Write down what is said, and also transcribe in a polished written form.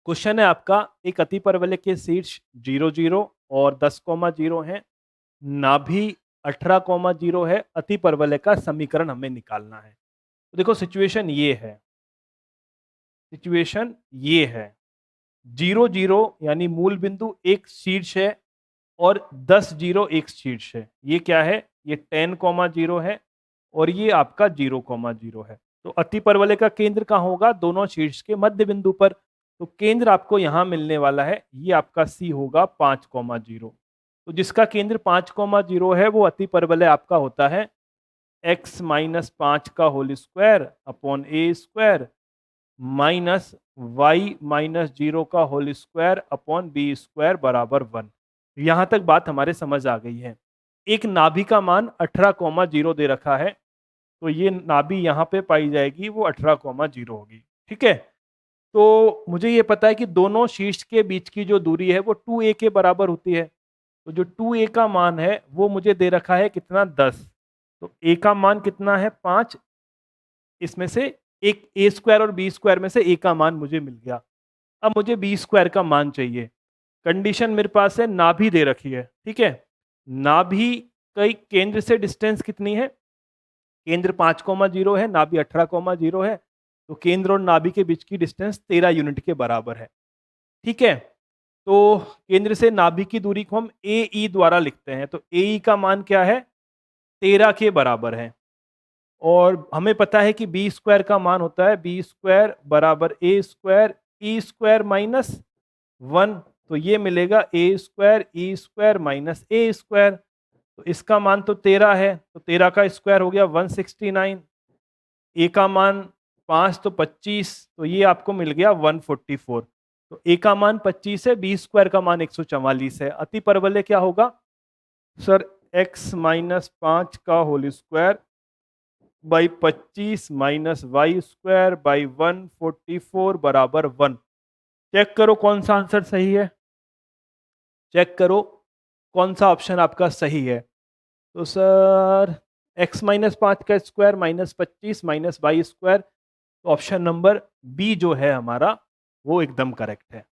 Question है आपका, एक अति परवलय के शीर्ष 0 0 और 10 0 है, नाभि 18 0 है, अति परवलय का समीकरण हमें निकालना है। तो देखो सिचुएशन ये है 0 0 यानी मूल बिंदु एक शीर्ष है और 10 0 एक शीर्ष है। ये क्या है? ये 10 0 है और ये आपका 0 0 है। तो अति परवलय का केंद्र कहाँ होगा? दोनों शीर्ष के मध्य बिंदु पर। तो केंद्र आपको यहां मिलने वाला है, ये आपका सी होगा 5 0। तो जिसका केंद्र 5 0 है वो अति परवलय आपका होता है x माइनस 5 का whole square upon A square minus Y minus 0 का whole square upon B square बराबर 1। यहां तक बात हमारे समझ आ गई है। एक नाभि का मान 18 0 दे रखा है, तो ये नाभि यहाँ पे पाई जाएगी वो 18 0 होगी। ठीक है, तो मुझे ये पता है कि दोनों शीर्ष के बीच की जो दूरी है वो 2a के बराबर होती है। तो जो 2a का मान है वो मुझे दे रखा है कितना? 10। तो a का मान कितना है? 5। इसमें से एक ए स्क्वायर और बी स्क्वायर में से a का मान मुझे मिल गया। अब मुझे बी स्क्वायर का मान चाहिए। कंडीशन मेरे पास है, नाभि दे रखी है। ठीक है, नाभि कई केंद्र से डिस्टेंस कितनी है? केंद्र 5 0 है, नाभि 18 0 है, तो केंद्र और नाभि के बीच की डिस्टेंस 13 यूनिट के बराबर है। ठीक है, तो केंद्र से नाभि की दूरी को हम ए ई द्वारा लिखते हैं। तो ए ई का मान क्या है? 13 के बराबर है। और हमें पता है कि बी स्क्वायर का मान होता है बी स्क्वायर बराबर ए स्क्वायर ई स्क्वायर माइनस 1। तो ये मिलेगा ए स्क्वायर ई स्क्वायर माइनस ए स्क्वायर। तो इसका मान तो 13 है, तो 13 का स्क्वायर हो गया 169। ए का मान 5 तो 25, तो ये आपको मिल गया 144। तो ए का मान 25 है, बी स्क्वायर का मान 144 है। अति परवलय क्या होगा सर? x माइनस 5 का whole square by 25 minus Y square by 144 बराबर 1। चेक करो कौन सा आंसर सही है, चेक करो कौन सा ऑप्शन आपका सही है। तो सर x माइनस 5 का square minus 25 minus Y square, option number B जो है हमारा वो एकदम करेक्ट है।